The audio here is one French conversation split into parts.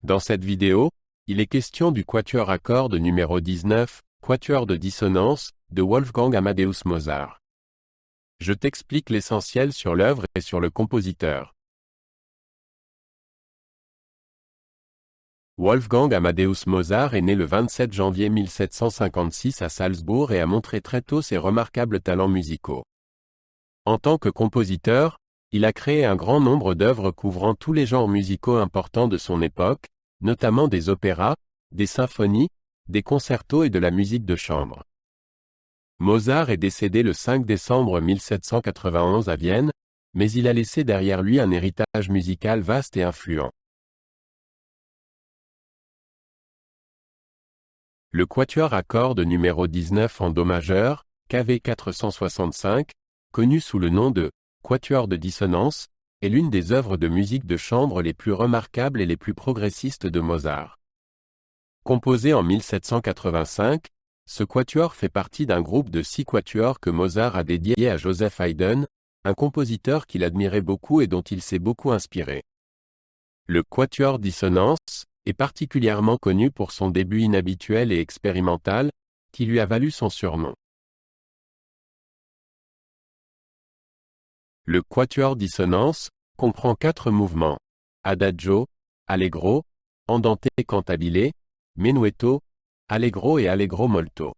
Dans cette vidéo, il est question du quatuor à cordes numéro 19, quatuor de dissonance, de Wolfgang Amadeus Mozart. Je t'explique l'essentiel sur l'œuvre et sur le compositeur. Wolfgang Amadeus Mozart est né le 27 janvier 1756 à Salzbourg et a montré très tôt ses remarquables talents musicaux. En tant que compositeur, il a créé un grand nombre d'œuvres couvrant tous les genres musicaux importants de son époque, notamment des opéras, des symphonies, des concertos et de la musique de chambre. Mozart est décédé le 5 décembre 1791 à Vienne, mais il a laissé derrière lui un héritage musical vaste et influent. Le quatuor à cordes numéro 19 en do majeur, KV 465, connu sous le nom de quatuor de dissonance, est l'une des œuvres de musique de chambre les plus remarquables et les plus progressistes de Mozart. Composé en 1785, ce quatuor fait partie d'un groupe de 6 quatuors que Mozart a dédié à Joseph Haydn, un compositeur qu'il admirait beaucoup et dont il s'est beaucoup inspiré. Le quatuor dissonance est particulièrement connu pour son début inhabituel et expérimental, qui lui a valu son surnom. Le quatuor dissonance comprend 4 mouvements: adagio, allegro, andante cantabile, menuetto, allegro et allegro molto.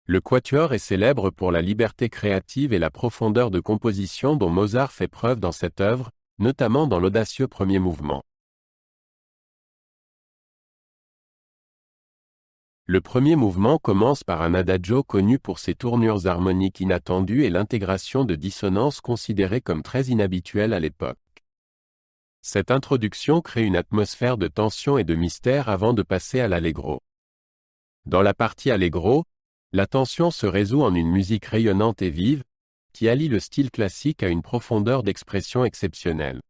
Le quatuor est célèbre pour la liberté créative et la profondeur de composition dont Mozart fait preuve dans cette œuvre, notamment dans l'audacieux premier mouvement. Le premier mouvement commence par un adagio connu pour ses tournures harmoniques inattendues et l'intégration de dissonances considérées comme très inhabituelles à l'époque. Cette introduction crée une atmosphère de tension et de mystère avant de passer à l'allegro. Dans la partie allegro, la tension se résout en une musique rayonnante et vive, qui allie le style classique à une profondeur d'expression exceptionnelle.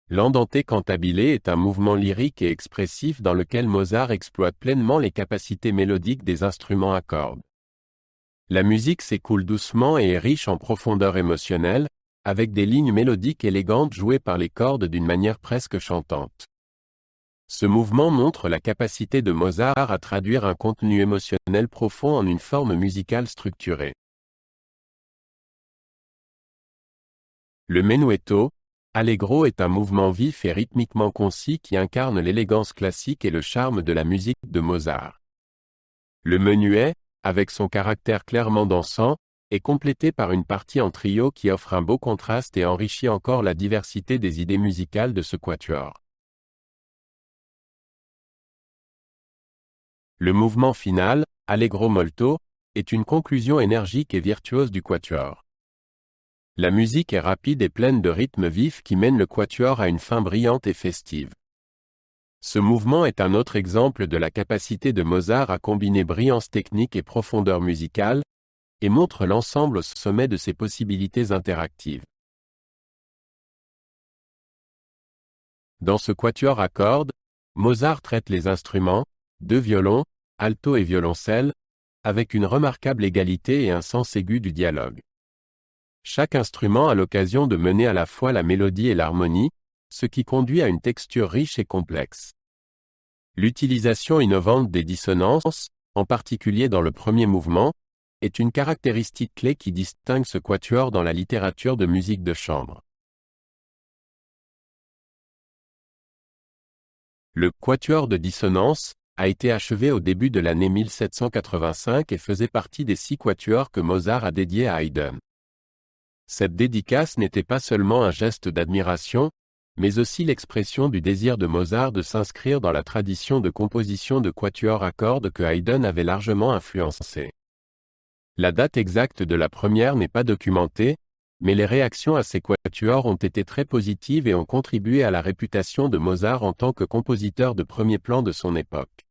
L'andante cantabile est un mouvement lyrique et expressif dans lequel Mozart exploite pleinement les capacités mélodiques des instruments à cordes. La musique s'écoule doucement et est riche en profondeur émotionnelle, avec des lignes mélodiques élégantes jouées par les cordes d'une manière presque chantante. Ce mouvement montre la capacité de Mozart à traduire un contenu émotionnel profond en une forme musicale structurée. Le menuetto, allegro est un mouvement vif et rythmiquement concis qui incarne l'élégance classique et le charme de la musique de Mozart. Le menuet, avec son caractère clairement dansant, est complété par une partie en trio qui offre un beau contraste et enrichit encore la diversité des idées musicales de ce quatuor. Le mouvement final, allegro molto, est une conclusion énergique et virtuose du quatuor. La musique est rapide et pleine de rythmes vifs qui mènent le quatuor à une fin brillante et festive. Ce mouvement est un autre exemple de la capacité de Mozart à combiner brillance technique et profondeur musicale, et montre l'ensemble au sommet de ses possibilités interactives. Dans ce quatuor à cordes, Mozart traite les instruments, 2 violons, alto et violoncelle, avec une remarquable égalité et un sens aigu du dialogue. Chaque instrument a l'occasion de mener à la fois la mélodie et l'harmonie, ce qui conduit à une texture riche et complexe. L'utilisation innovante des dissonances, en particulier dans le premier mouvement, est une caractéristique clé qui distingue ce quatuor dans la littérature de musique de chambre. Le quatuor de dissonance a été achevé au début de l'année 1785 et faisait partie des 6 quatuors que Mozart a dédiés à Haydn. Cette dédicace n'était pas seulement un geste d'admiration, mais aussi l'expression du désir de Mozart de s'inscrire dans la tradition de composition de quatuors à cordes que Haydn avait largement influencé. La date exacte de la première n'est pas documentée, mais les réactions à ces quatuors ont été très positives et ont contribué à la réputation de Mozart en tant que compositeur de premier plan de son époque.